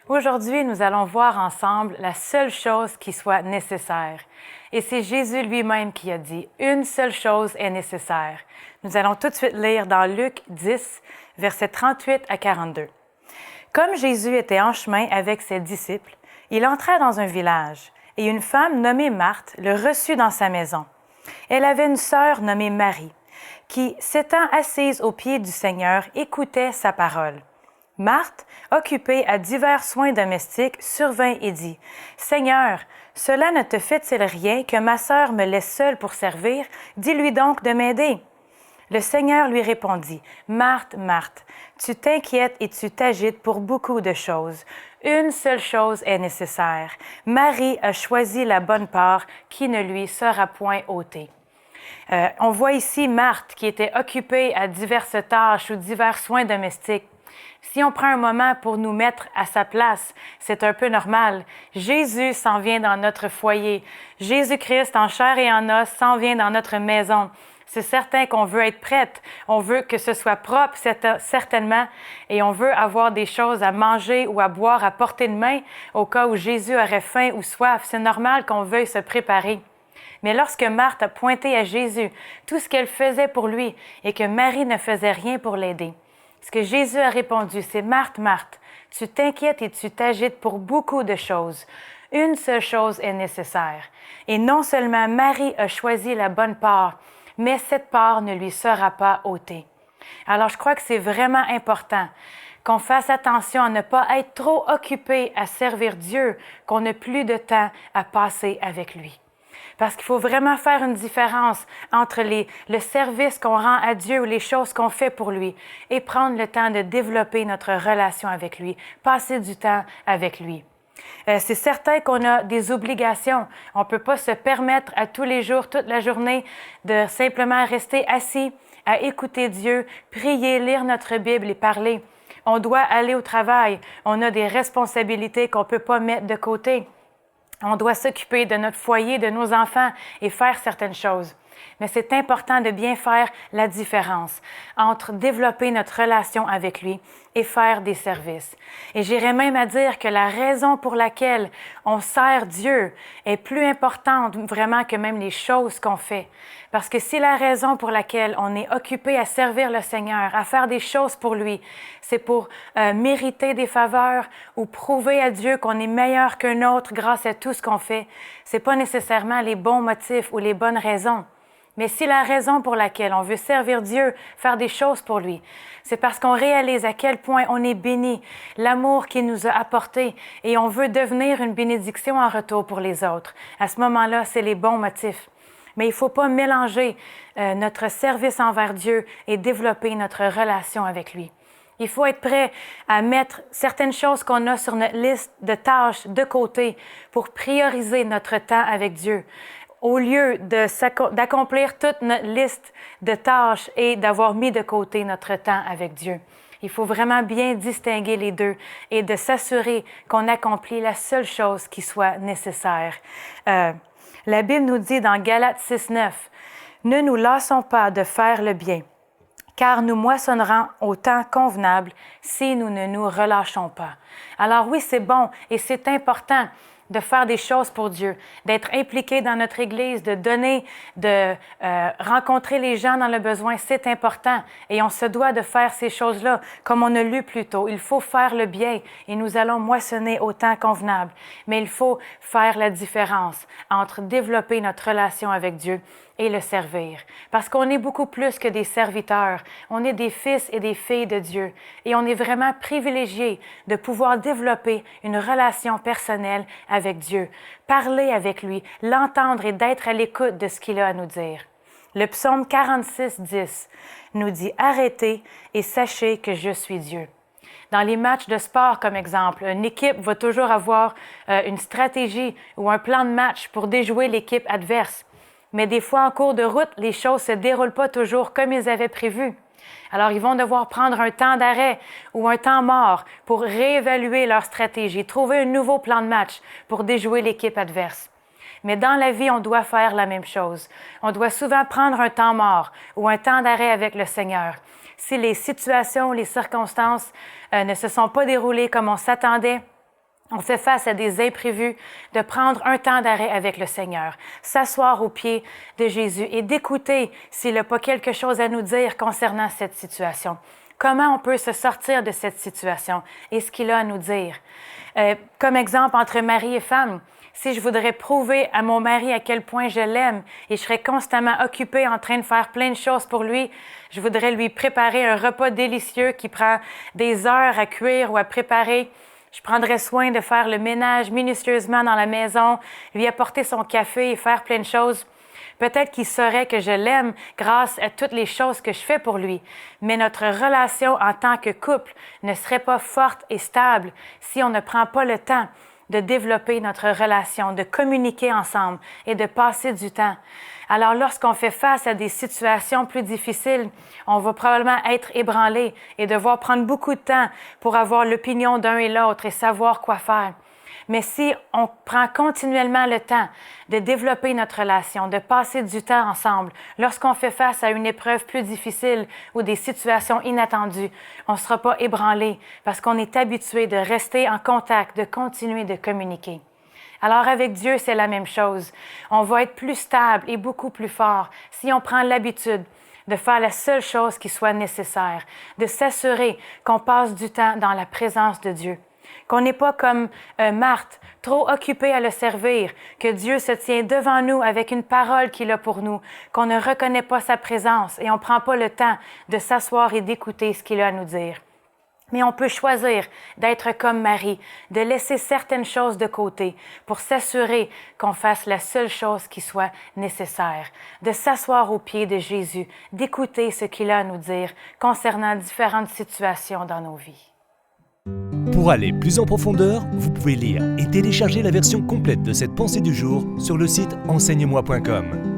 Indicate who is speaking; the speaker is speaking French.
Speaker 1: Aujourd'hui, nous allons voir ensemble la seule chose qui soit nécessaire. Et c'est Jésus lui-même qui a dit « Une seule chose est nécessaire ». Nous allons tout de suite lire dans Luc 10, versets 38 à 42. Comme Jésus était en chemin avec ses disciples, il entra dans un village, et une femme nommée Marthe le reçut dans sa maison. Elle avait une sœur nommée Marie, qui, s'étant assise aux pieds du Seigneur, écoutait sa parole. Marthe, occupée à divers soins domestiques, survint et dit « Seigneur, cela ne te fait-il rien que ma sœur me laisse seule pour servir? Dis-lui donc de m'aider. » Le Seigneur lui répondit « Marthe, Marthe, tu t'inquiètes et tu t'agites pour beaucoup de choses. Une seule chose est nécessaire. Marie a choisi la bonne part qui ne lui sera point ôtée. » On voit ici Marthe qui était occupée à diverses tâches ou divers soins domestiques. Si on prend un moment pour nous mettre à sa place, c'est un peu normal. Jésus s'en vient dans notre foyer. Jésus-Christ, en chair et en os, s'en vient dans notre maison. C'est certain qu'on veut être prête. On veut que ce soit propre, certainement, et on veut avoir des choses à manger ou à boire à portée de main au cas où Jésus aurait faim ou soif. C'est normal qu'on veuille se préparer. Mais lorsque Marthe a pointé à Jésus tout ce qu'elle faisait pour lui et que Marie ne faisait rien pour l'aider, ce que Jésus a répondu, c'est « Marthe, Marthe, tu t'inquiètes et tu t'agites pour beaucoup de choses. Une seule chose est nécessaire. Et non seulement Marie a choisi la bonne part, mais cette part ne lui sera pas ôtée. » Alors, je crois que c'est vraiment important qu'on fasse attention à ne pas être trop occupé à servir Dieu, qu'on n'ait plus de temps à passer avec lui. Parce qu'il faut vraiment faire une différence entre le service qu'on rend à Dieu ou les choses qu'on fait pour lui et prendre le temps de développer notre relation avec lui, passer du temps avec lui. C'est certain qu'on a des obligations. On ne peut pas se permettre à tous les jours, toute la journée, de simplement rester assis à écouter Dieu, prier, lire notre Bible et parler. On doit aller au travail. On a des responsabilités qu'on ne peut pas mettre de côté. On doit s'occuper de notre foyer, de nos enfants et faire certaines choses. Mais c'est important de bien faire la différence entre développer notre relation avec lui et faire des services. Et j'irais même à dire que la raison pour laquelle on sert Dieu est plus importante vraiment que même les choses qu'on fait. Parce que si la raison pour laquelle on est occupé à servir le Seigneur, à faire des choses pour lui, c'est pour mériter des faveurs ou prouver à Dieu qu'on est meilleur qu'un autre grâce à tout ce qu'on fait, c'est pas nécessairement les bons motifs ou les bonnes raisons. Mais si la raison pour laquelle on veut servir Dieu, faire des choses pour lui, c'est parce qu'on réalise à quel point on est béni, l'amour qu'il nous a apporté, et on veut devenir une bénédiction en retour pour les autres. À ce moment-là, c'est les bons motifs. Mais il ne faut pas mélanger notre service envers Dieu et développer notre relation avec lui. Il faut être prêt à mettre certaines choses qu'on a sur notre liste de tâches de côté pour prioriser notre temps avec Dieu, au lieu d'accomplir toute notre liste de tâches et d'avoir mis de côté notre temps avec Dieu. Il faut vraiment bien distinguer les deux et de s'assurer qu'on accomplit la seule chose qui soit nécessaire. La Bible nous dit dans Galates 6,9 « Ne nous lassons pas de faire le bien, car nous moissonnerons au temps convenable si nous ne nous relâchons pas. » Alors oui, c'est bon et c'est important de faire des choses pour Dieu, d'être impliqué dans notre Église, de donner, de rencontrer les gens dans le besoin, c'est important. Et on se doit de faire ces choses-là, comme on a lu plus tôt. Il faut faire le bien et nous allons moissonner au temps convenable. Mais il faut faire la différence entre développer notre relation avec Dieu et le servir. Parce qu'on est beaucoup plus que des serviteurs. On est des fils et des filles de Dieu. Et on est vraiment privilégiés de pouvoir développer une relation personnelle avec Dieu, parler avec lui, l'entendre et d'être à l'écoute de ce qu'il a à nous dire. Le psaume 46, 10 nous dit « Arrêtez et sachez que je suis Dieu ». Dans les matchs de sport, comme exemple, une équipe va toujours avoir une stratégie ou un plan de match pour déjouer l'équipe adverse. Mais des fois, en cours de route, les choses ne se déroulent pas toujours comme ils avaient prévu. Alors, ils vont devoir prendre un temps d'arrêt ou un temps mort pour réévaluer leur stratégie, trouver un nouveau plan de match pour déjouer l'équipe adverse. Mais dans la vie, on doit faire la même chose. On doit souvent prendre un temps mort ou un temps d'arrêt avec le Seigneur. Si les situations, les circonstances ne se sont pas déroulées comme on s'attendait, on fait face à des imprévus, de prendre un temps d'arrêt avec le Seigneur, s'asseoir aux pieds de Jésus et d'écouter s'il n'a pas quelque chose à nous dire concernant cette situation. Comment on peut se sortir de cette situation et ce qu'il a à nous dire. Comme exemple, entre mari et femme, si je voudrais prouver à mon mari à quel point je l'aime et je serais constamment occupée en train de faire plein de choses pour lui, je voudrais lui préparer un repas délicieux qui prend des heures à cuire ou à préparer. Je prendrais soin de faire le ménage minutieusement dans la maison, lui apporter son café et faire plein de choses. Peut-être qu'il saurait que je l'aime grâce à toutes les choses que je fais pour lui, mais notre relation en tant que couple ne serait pas forte et stable si on ne prend pas le temps de développer notre relation, de communiquer ensemble et de passer du temps. Alors, lorsqu'on fait face à des situations plus difficiles, on va probablement être ébranlé et devoir prendre beaucoup de temps pour avoir l'opinion d'un et l'autre et savoir quoi faire. Mais si on prend continuellement le temps de développer notre relation, de passer du temps ensemble, lorsqu'on fait face à une épreuve plus difficile ou des situations inattendues, on ne sera pas ébranlé parce qu'on est habitué de rester en contact, de continuer de communiquer. Alors avec Dieu, c'est la même chose. On va être plus stable et beaucoup plus fort si on prend l'habitude de faire la seule chose qui soit nécessaire, de s'assurer qu'on passe du temps dans la présence de Dieu. Qu'on n'est pas comme Marthe, trop occupée à le servir, que Dieu se tient devant nous avec une parole qu'il a pour nous, qu'on ne reconnaît pas sa présence et on ne prend pas le temps de s'asseoir et d'écouter ce qu'il a à nous dire. Mais on peut choisir d'être comme Marie, de laisser certaines choses de côté pour s'assurer qu'on fasse la seule chose qui soit nécessaire, de s'asseoir aux pieds de Jésus, d'écouter ce qu'il a à nous dire concernant différentes situations dans nos vies.
Speaker 2: Pour aller plus en profondeur, vous pouvez lire et télécharger la version complète de cette pensée du jour sur le site enseigne-moi.com.